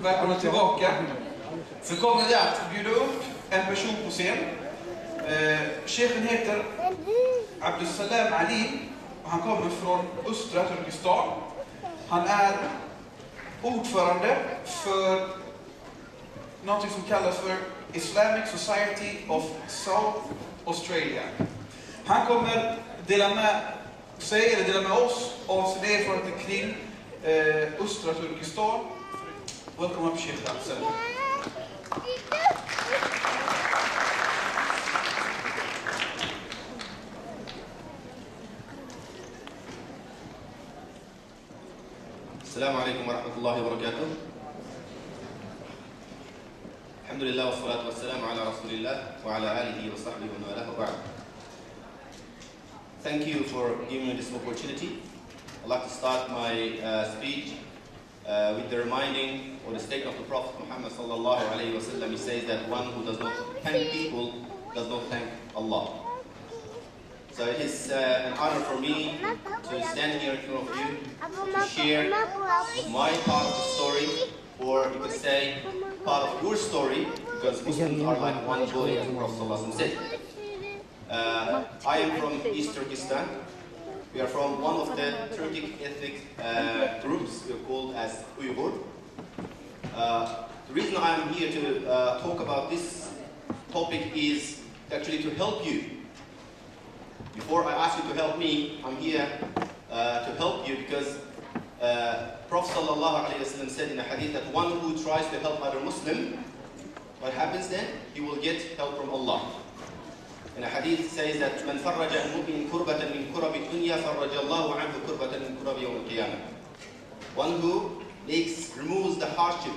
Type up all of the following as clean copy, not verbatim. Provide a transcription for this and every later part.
Välkomna tillbaka. Så kommer vi att bjuda upp en person på scen. Chefen heter Abdussalam och han kommer från östra Turkistan. Han är ordförande för något som kallas för Islamic Society of South Australia. Han kommer dela med oss av sina erfarenheter kring östra Turkistan. Välkommen upp, Sheikh Abdussalam. السلام عليكم ورحمة الله وبركاته. الحمد لله والصلاة والسلام على رسول الله وعلى آله وصحبه ومن والاه وبعد. Thank you for giving me this opportunity. I'd like to start my speech with the reminding or the statement of the Prophet Muhammad sallallahu alaihi wasallam. He says that one who does not thank people does not thank Allah. So it is an honor for me to stand here in front of you to share my part of the story, or you could say part of your story, because Muslims are like one body, as the Prophet ﷺ said. I am from East Turkistan. We are from one of the Turkic ethnic groups we are called as Uyghur. The reason I am here to talk about this topic is actually to help you. Before I ask you to help me, I'm here to help you because Prophet ﷺ said in a hadith that one who tries to help other Muslim, what happens then? He will get help from Allah. And a hadith says that من فرج المؤمن كربة من كرب الدنيا فرج الله عنه كربة من كرب يوم القيامة. One who removes the hardship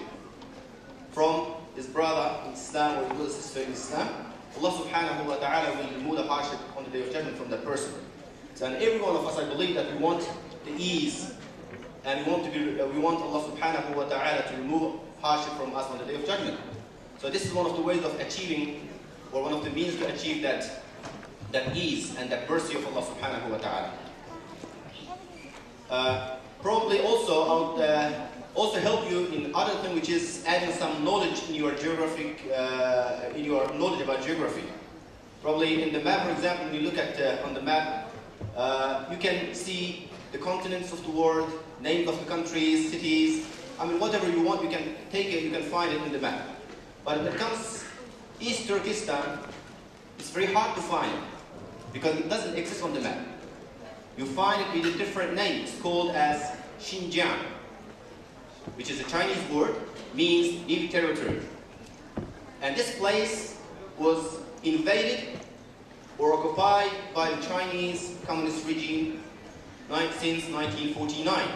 from his brother in Islam or his sister in Islam, Allah subhanahu wa ta'ala will remove the hardship on the day of judgment from that person. So and every one of us, I believe that we want the ease and we want Allah subhanahu wa ta'ala to remove hardship from us on the day of judgment. So this is one of the ways of achieving, or one of the means to achieve that ease and that mercy of Allah subhanahu wa ta'ala. Probably also I would also help you in other thing, which is adding some knowledge in your knowledge about geography. Probably in the map, for example, when you look at on the map, you can see the continents of the world, names of the countries, cities. I mean, whatever you want, you can take it, you can find it in the map. But when it comes East Turkistan, it's very hard to find because it doesn't exist on the map. You find it with a different name. It's called as Xinjiang, which is a Chinese word, means new territory. And this place was invaded or occupied by the Chinese communist regime since 1949.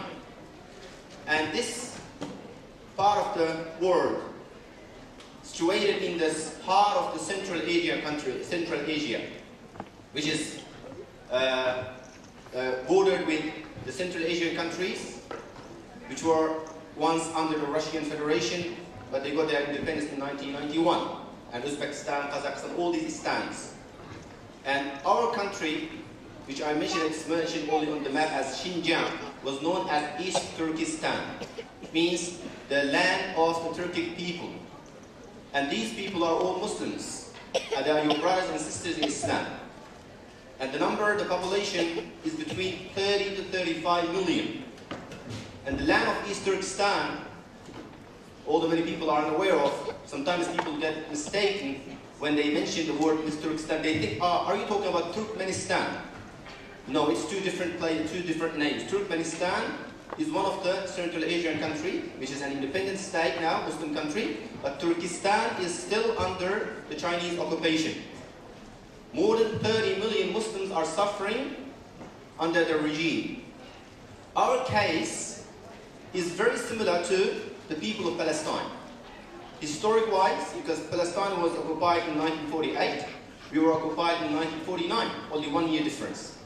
And this part of the world, situated in this heart of the Central Asia country, Central Asia, which is bordered with the Central Asian countries, which were once under the Russian Federation, but they got their independence in 1991, and Uzbekistan, Kazakhstan, all these stands. And our country, which I mentioned, it's mentioned only on the map as Xinjiang, was known as East Turkistan. It means the land of the Turkic people. And these people are all Muslims, and they are your brothers and sisters in Islam. And the population is between 30 to 35 million. And the land of East Turkistan, although many people are unaware of, sometimes people get mistaken when they mention the word East Turkistan. They think, are you talking about Turkmenistan? No, it's two different names. Turkmenistan is one of the Central Asian country, which is an independent state now, Muslim country, but Turkestan is still under the Chinese occupation. More than 30 million Muslims are suffering under the regime. Our case is very similar to the people of Palestine. Historic-wise, because Palestine was occupied in 1948, we were occupied in 1949, only 1 year difference.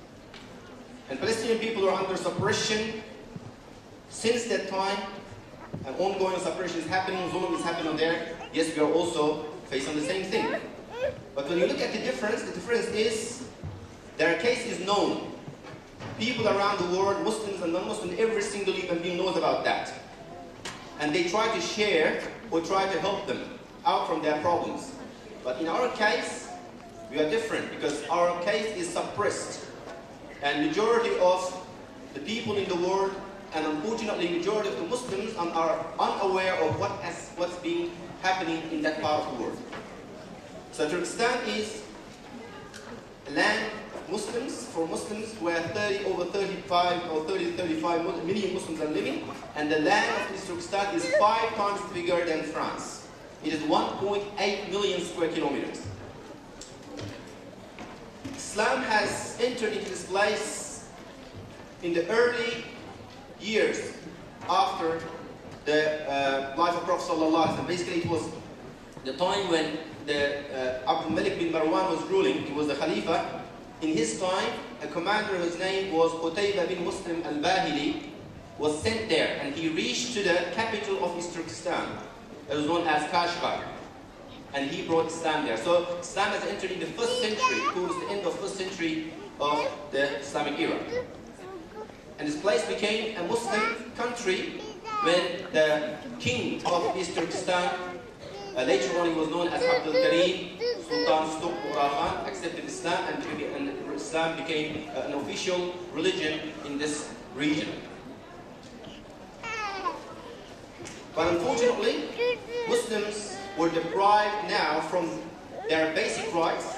And Palestinian people are under suppression since that time, and ongoing suppression is happening, zulm is happening there. Yes, we are also facing the same thing. But when you look at the difference is their case is known. People around the world, Muslims and non-Muslims, every single human being knows about that. and they try to share or try to help them out from their problems. But in our case, we are different because our case is suppressed. And majority of the people in the world, and unfortunately majority of the Muslims, are unaware of what's been happening in that part of the world. So Turkestan is a land of Muslims, for Muslims, where over 35 or 35 million Muslims are living, and the land of East Turkestan is 5 times bigger than France. It is 1.8 million square kilometers. Islam has entered into this place in the early years after the life of Prophet ﷺ. Basically, it was the time when Abdul Malik bin Marwan was ruling. He was the Khalifa. In his time, a commander whose name was Qutayba bin Muslim al-Bahili was sent there, and he reached to the capital of East Turkistan, that was known as Kashgar, and he brought Islam there. So Islam has entered in the 1st century, towards the end of 1st century of the Islamic era. And this place became a Muslim country when the king of East Turkistan, later on he was known as Abdulgheni, Sultan Stok Khan, accepted Islam, and Islam became an official religion in this region. But unfortunately, Muslims were deprived now from their basic rights,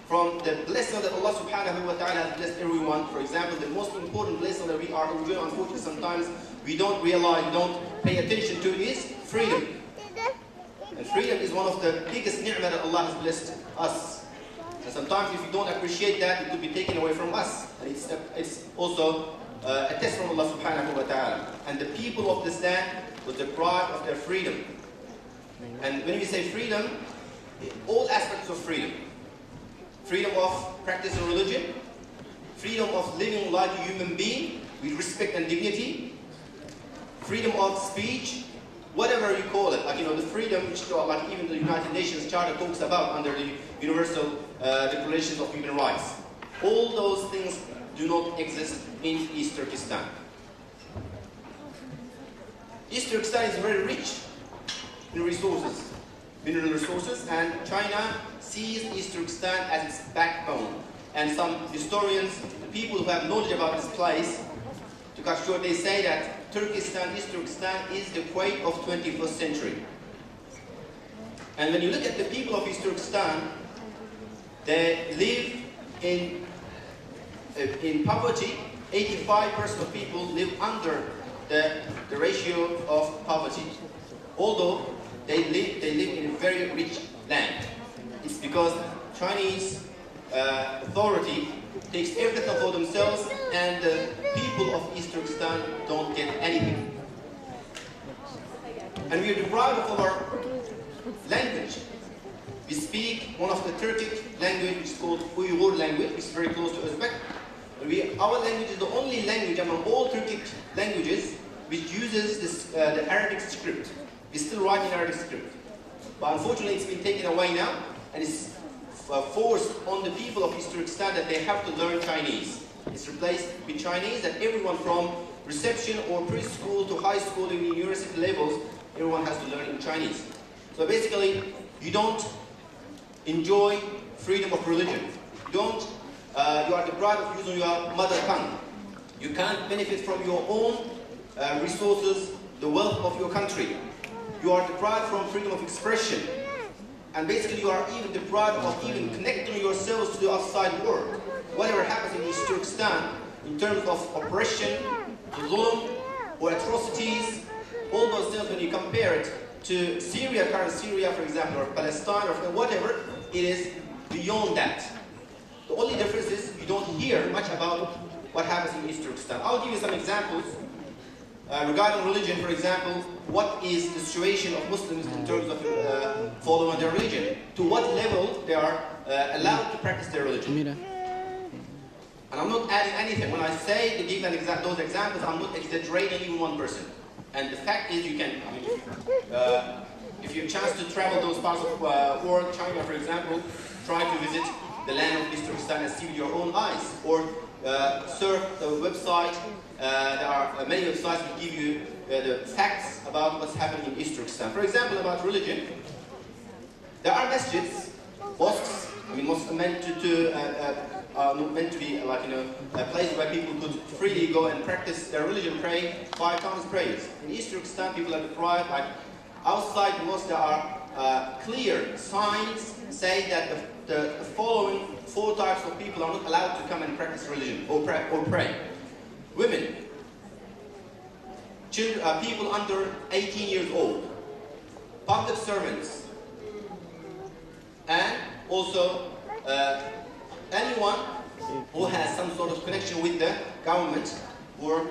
from the blessing that Allah subhanahu wa ta'ala has blessed everyone. For example, the most important blessing that we are enjoying, unfortunately sometimes we don't realize, we don't pay attention to, is freedom. And freedom is one of the biggest ni'mah that Allah has blessed us. And sometimes if you don't appreciate that, it could be taken away from us. And it's also a test from Allah subhanahu wa ta'ala. And the people of this land were deprived of their freedom. And when we say freedom, all aspects of freedom. Freedom of practicing religion, freedom of living like a human being with respect and dignity, freedom of speech, whatever you call it, like the freedom which like even the United Nations Charter talks about under the Universal Declaration of Human Rights. All those things do not exist in East Turkestan. East Turkestan is very rich in resources, mineral resources, and China sees East Turkestan as its backbone. And some historians, people who have knowledge about this place, to cut short, they say that Turkestan, East Turkestan, is the Kuwait of 21st century. And when you look at the people of East Turkestan, they live in poverty. 85% of people live under the ratio of poverty. Although they live in a very rich land. It's because Chinese authority takes everything for themselves, and the people of East Turkestan don't get anything. And we are deprived of our language. We speak one of the Turkic language, which is called Uyghur language, which is very close to Uzbek. Our language is the only language among all Turkic languages which uses the Arabic script. We still write in Arabic script. But unfortunately, it's been taken away now, and it's forced on the people of East Turkestan that they have to learn Chinese. It's replaced with Chinese, and everyone from reception or preschool to high school and university levels, everyone has to learn in Chinese. So basically, you don't enjoy freedom of religion. You are deprived of using your mother tongue. You can't benefit from your own resources, the wealth of your country. You are deprived from freedom of expression. And basically you are even deprived of even connecting yourselves to the outside world. Whatever happens in East Turkestan, in terms of oppression, zulm, or atrocities, all those things, when you compare it to Syria, current Syria, for example, or Palestine, or whatever, it is beyond that. The only difference is you don't hear much about what happens in East Turkestan. I'll give you some examples. Regarding religion, for example, what is the situation of Muslims in terms of following their religion? To what level they are allowed to practice their religion? And I'm not adding anything. When I say to give those examples, I'm not exaggerating even one person. And the fact is, you can, if you have a chance to travel those parts of the world, China, for example, try to visit the land of East Turkestan and see with your own eyes. Or surf the website. There are many websites that give you the facts about what's happening in East Turkistan. For example, about religion, there are masjids, mosques. I mean, mosques are meant to be like, you know, a place where people could freely go and practice their religion, pray 5 times prayers. In East Turkistan, people are deprived. Like outside the mosque, there are clear signs saying that the following 4 types of people are not allowed to come and practice religion or pray. Women, children, people under 18 years old, public servants, and also anyone who has some sort of connection with the government or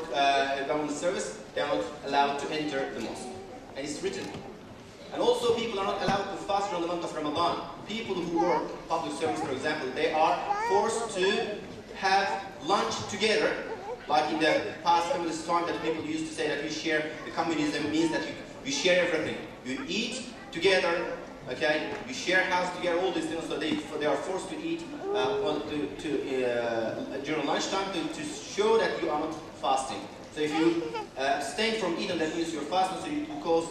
government service, they are not allowed to enter the mosque. And it's written. And also people are not allowed to fast during the month of Ramadan. People who work public service, for example, they are forced to have lunch together, like in the past communist time that people used to say that we share, the communism means that you share everything. You eat together, okay? You share house together, all these things, so they are forced to eat during lunchtime to show that you are not fasting. So if you abstain from eating, that means you're fasting, so it will cause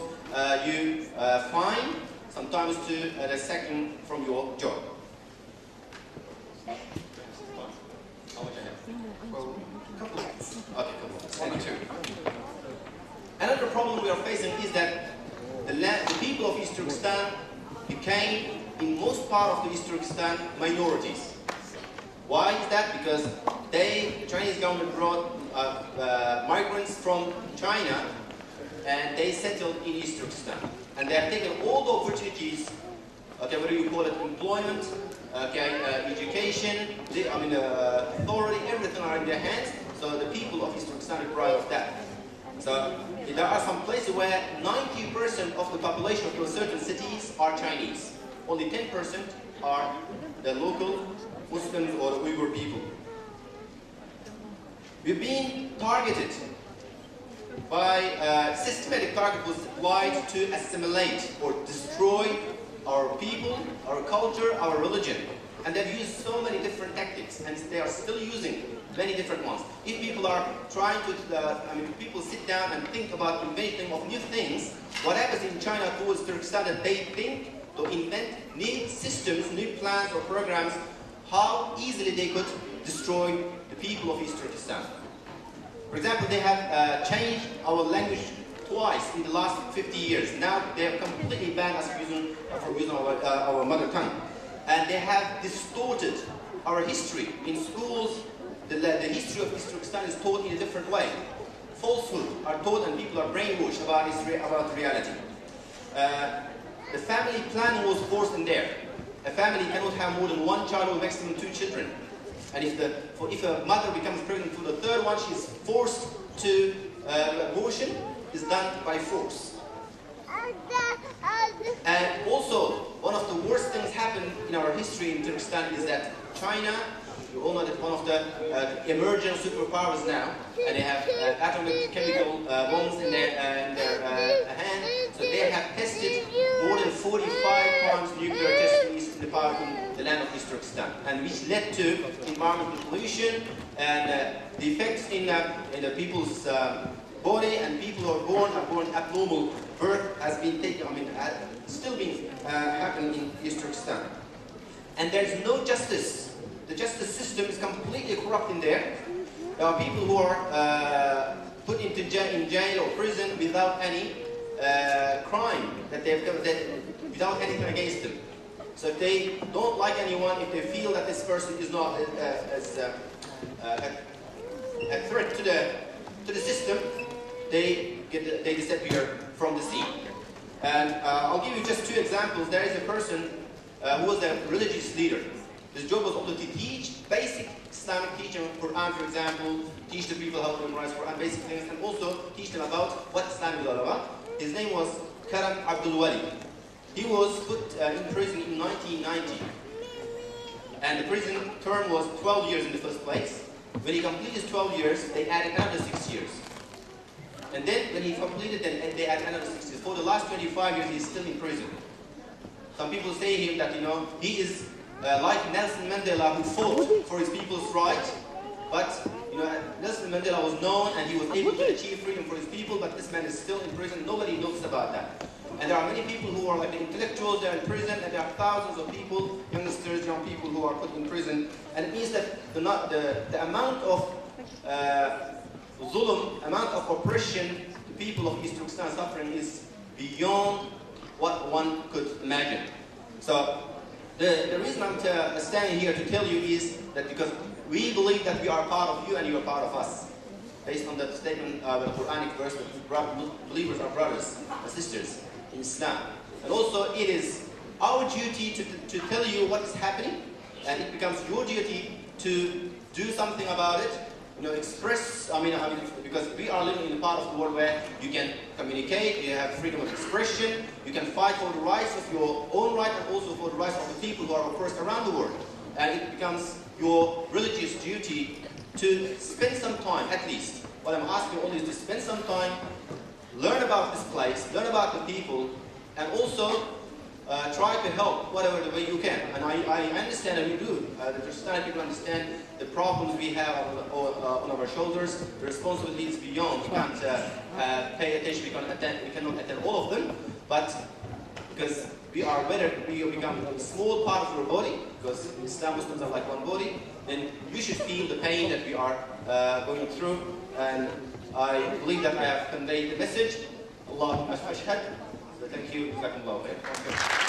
you fine, sometimes to the second from your job. How much I have? Well, a couple. Okay, couple. Thank you. Another problem we are facing is that the people of East Turkistan became, in most part of the East Turkistan, minorities. Why is that? Because the Chinese government brought migrants from China and they settled in East Turkistan. And they have taken all the opportunities, okay, whether you call it employment, okay, education, authority, everything are in their hands. So the people of East Turkistan are proud of that. So there are some places where 90% of the population of certain cities are Chinese. Only 10% are the local Muslims or the Uyghur people. We've been targeted by systematic target was applied to assimilate or destroy our people, our culture, our religion. And they've used so many different tactics, and they are still using many different ones. If people are trying to, people sit down and think about inventing of new things, what happens in China towards Turkestan that they think to invent new systems, new plans or programs, how easily they could destroy the people of East Turkestan. For example, they have changed our language twice in the last 50 years. Now they have completely banned us from using our mother tongue. And they have distorted our history. In schools, the history of East Turkestan is taught in a different way. Falsehood are taught and people are brainwashed about reality. The family planning was forced in there. A family cannot have more than 1 child or maximum 2 children. And if a mother becomes pregnant for the 3rd one, she is forced to abortion is done by force. And also, one of the worst things happened in our history in Turkestan is that China, you all know that one of the emerging superpowers now, and they have atomic chemical bombs in their hand, so they have tested more than 45 times nuclear testing in the land of East Turkestan, and which led to environmental pollution and the effects in the people's body, and people who are born abnormal birth has been taken, still been happening in East Turkestan. And there is no justice. The justice system is completely corrupt in there. There are people who are put into in jail or prison without any crime that they've done, without anything against them. So if they don't like anyone, if they feel that this person is not a threat to the system, they disappear from the scene. And I'll give you just 2 examples. There is a person who was a religious leader. His job was also to teach basic Islamic teaching, Quran, for example, teach the people how to memorize Quran, basic things, and also teach them about what Islam is all about. His name was Abdulgheni. He was put in prison in 1990. And the prison term was 12 years in the first place. When he completed his 12 years, they added another 6 years. And then when he completed, they added another 6 years. For the last 25 years, he's still in prison. Some people say him that, he is like Nelson Mandela, who fought for his people's right, But Nelson Mandela was known and he was able to achieve freedom for his people, but this man is still in prison. Nobody knows about that. And there are many people who are like the intellectuals, they're in prison, and there are thousands of people, youngsters, young people who are put in prison. And it means that the amount of zulm, amount of oppression the people of East Turkistan suffering is beyond what one could imagine. So the reason I'm standing here to tell you is that because we believe that we are part of you and you are part of us. Based on that statement, the Quranic verse that believers are brothers and sisters in Islam. And also it is our duty to tell you what is happening, and it becomes your duty to do something about it. Express, because we are living in a part of the world where you can communicate, you have freedom of expression, you can fight for the rights of your own right and also for the rights of the people who are oppressed around the world. And it becomes your religious duty to spend some time, at least. What I'm asking only is to spend some time, learn about this place, learn about the people, and also try to help whatever the way you can. And I understand, and you do, the Turkistani people understand the problems we have on our shoulders. The responsibility is beyond. We can't pay attention, we cannot attend all of them, but because we become a small part of your body, because Islam Muslims are like one body, then you should feel the pain that we are going through. And I believe that I have conveyed the message. Allahu ashhad. So thank you. Jazakumullahu khair.